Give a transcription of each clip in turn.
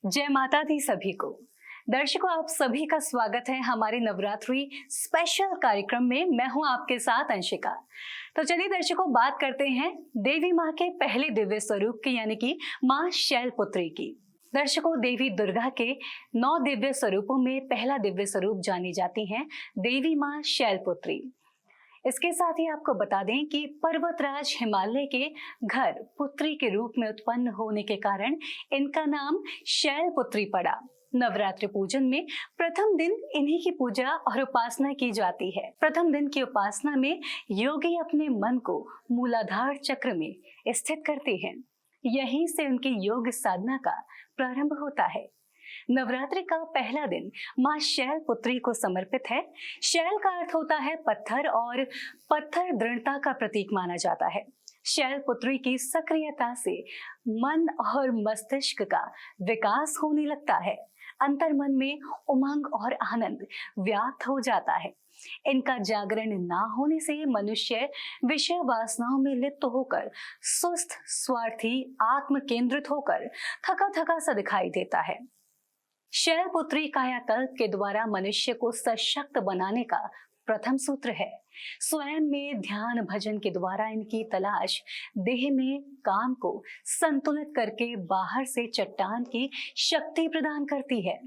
जय माता दी सभी को। दर्शकों, आप सभी का स्वागत है हमारे नवरात्रि स्पेशल कार्यक्रम में। मैं हूं आपके साथ अंशिका। तो चलिए दर्शकों, बात करते हैं देवी माँ के पहले दिव्य स्वरूप की, यानी कि माँ शैलपुत्री की। दर्शकों, देवी दुर्गा के 9 दिव्य स्वरूपों में पहला दिव्य स्वरूप जानी जाती हैं देवी माँ शैलपुत्री। इसके साथ ही आपको बता दें कि पर्वतराज हिमालय के घर पुत्री के रूप में उत्पन्न होने के कारण इनका नाम शैलपुत्री पड़ा। नवरात्रि पूजन में प्रथम दिन इन्हीं की पूजा और उपासना की जाती है। प्रथम दिन की उपासना में योगी अपने मन को मूलाधार चक्र में स्थित करते हैं। यहीं से उनकी योग साधना का प्रारंभ होता है। नवरात्रि का पहला दिन माँ शैलपुत्री को समर्पित है। शैल का अर्थ होता है पत्थर, और पत्थर दृढ़ता का प्रतीक माना जाता है। शैलपुत्री की सक्रियता से मन और मस्तिष्क का विकास होने लगता है। अंतर्मन में उमंग और आनंद व्याप्त हो जाता है। इनका जागरण ना होने से मनुष्य विषय वासनाओं में लिप्त होकर सुस्त, स्वार्थी, आत्म केंद्रित होकर थका थका सा दिखाई देता है। शैलपुत्री कायाकल्प के द्वारा मनुष्य को सशक्त बनाने का प्रथम सूत्र है। स्वयं में ध्यान भजन के द्वारा इनकी तलाश देह में काम को संतुलित करके बाहर से चट्टान की शक्ति प्रदान करती है,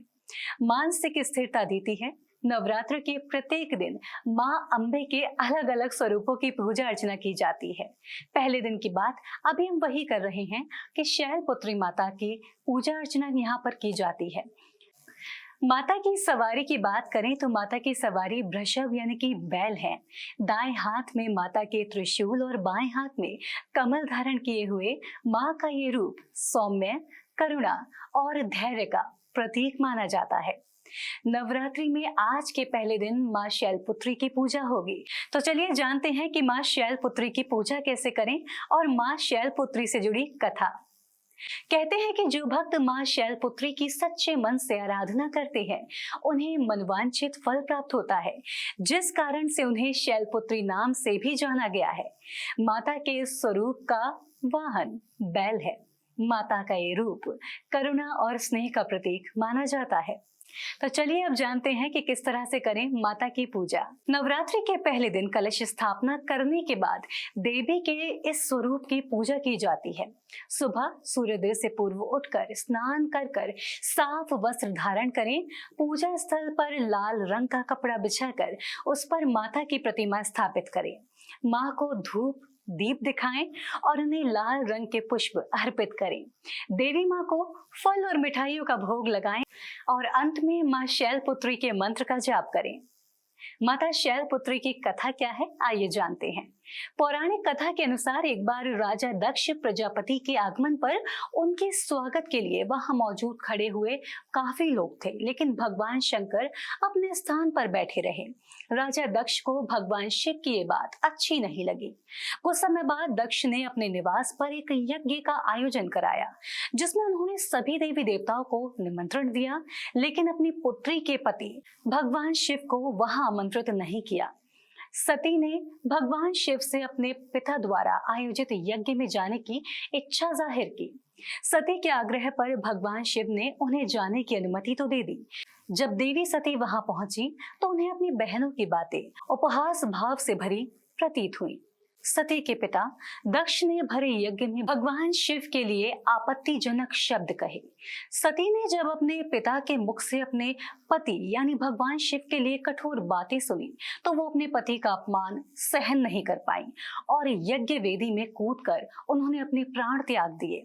मानसिक स्थिरता देती है। नवरात्र के प्रत्येक दिन माँ अम्बे के अलग अलग स्वरूपों की पूजा अर्चना की जाती है। पहले दिन की बात अभी हम वही कर रहे हैं कि शैलपुत्री माता की पूजा अर्चना यहाँ पर की जाती है। माता की सवारी की बात करें तो माता की सवारी वृषभ यानी कि बैल है। दाएं हाथ में माता के त्रिशूल और बाएं हाथ में कमल धारण किए हुए माँ का ये रूप सौम्य, करुणा और धैर्य का प्रतीक माना जाता है। नवरात्रि में आज के पहले दिन माँ शैलपुत्री की पूजा होगी। तो चलिए जानते हैं कि माँ शैलपुत्री की पूजा कैसे करें और माँ शैलपुत्री से जुड़ी कथा। कहते हैं कि जो भक्त माँ शैलपुत्री की सच्चे मन से आराधना करते हैं उन्हें मनवांछित फल प्राप्त होता है, जिस कारण से उन्हें शैलपुत्री नाम से भी जाना गया है। माता के इस स्वरूप का वाहन बैल है। माता का ये रूप करुणा और स्नेह का प्रतीक माना जाता है। तो चलिए अब जानते हैं कि किस तरह से करें माता की पूजा। नवरात्रि के पहले दिन कलश स्थापना करने के बाद देवी के इस स्वरूप की पूजा की जाती है। सुबह सूर्योदय से पूर्व उठकर स्नान कर साफ वस्त्र धारण करें। पूजा स्थल पर लाल रंग का कपड़ा बिछाकर उस पर माता की प्रतिमा स्थापित करें। माँ को धूप दीप दिखाएं और उन्हें लाल रंग के पुष्प अर्पित करें। देवी माँ को फल और मिठाइयों का भोग लगाएं और अंत में माँ शैलपुत्री के मंत्र का जाप करें। माता शैलपुत्री की कथा क्या है, आइए जानते हैं। पौराणिक कथा के अनुसार एक बार राजा दक्ष प्रजापति के आगमन पर उनके स्वागत के लिए वहां मौजूद खड़े हुए काफी लोग थे, लेकिन भगवान शंकर अपने स्थान पर बैठे रहे। राजा दक्ष को भगवान शिव की ये बात अच्छी नहीं लगी। कुछ समय बाद दक्ष ने अपने निवास पर एक यज्ञ का आयोजन कराया, जिसमें उन्होंने सभी देवी देवताओं को निमंत्रण दिया, लेकिन अपनी पुत्री के पति भगवान शिव को वहां आमंत्रित नहीं किया। सती ने भगवान शिव से अपने पिता द्वारा आयोजित यज्ञ में जाने की इच्छा जाहिर की। सती के आग्रह पर भगवान शिव ने उन्हें जाने की अनुमति तो दे दी। जब देवी सती वहां पहुंची तो उन्हें अपनी बहनों की बातें उपहास भाव से भरी प्रतीत हुई। सती के पिता दक्ष ने भरे यज्ञ में भगवान शिव के लिए आपत्तिजनक शब्द कहे। सती ने जब अपने पिता के मुख से अपने पति यानी भगवान शिव के लिए कठोर बातें सुनी तो वो अपने पति का अपमान सहन नहीं कर पाई और यज्ञ वेदी में कूदकर उन्होंने अपने प्राण त्याग दिए।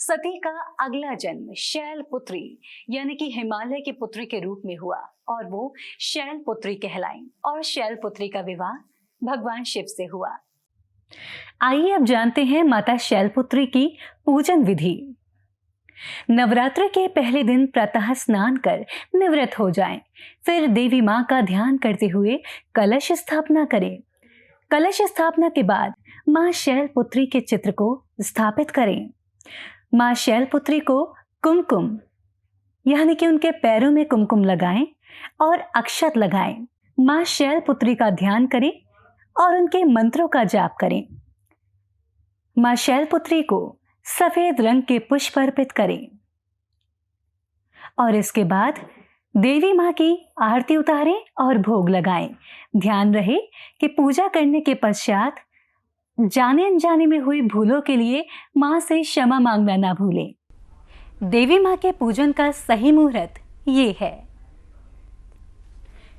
सती का अगला जन्म शैलपुत्री यानी कि हिमालय की पुत्री के रूप में हुआ और वो शैलपुत्री कहलाई और शैलपुत्री का विवाह भगवान शिव से हुआ। आइए अब जानते हैं माता शैलपुत्री की पूजन विधि। नवरात्र के पहले दिन प्रातः स्नान कर निवृत्त हो जाएं, फिर देवी माँ का ध्यान करते हुए कलश स्थापना करें। कलश स्थापना के बाद माँ शैलपुत्री के चित्र को स्थापित करें। माँ शैलपुत्री को कुमकुम यानी कि उनके पैरों में कुमकुम लगाएं और अक्षत लगाएं। माँ शैलपुत्री का ध्यान करें और उनके मंत्रों का जाप करें। माँ शैलपुत्री को सफेद रंग के पुष्प अर्पित करें। और इसके बाद देवी माँ की आरती उतारें और भोग लगाएं। ध्यान रहे कि पूजा करने के पश्चात जाने अनजाने में हुई भूलों के लिए माँ से क्षमा मांगना ना भूलें। देवी माँ के पूजन का सही मुहूर्त ये है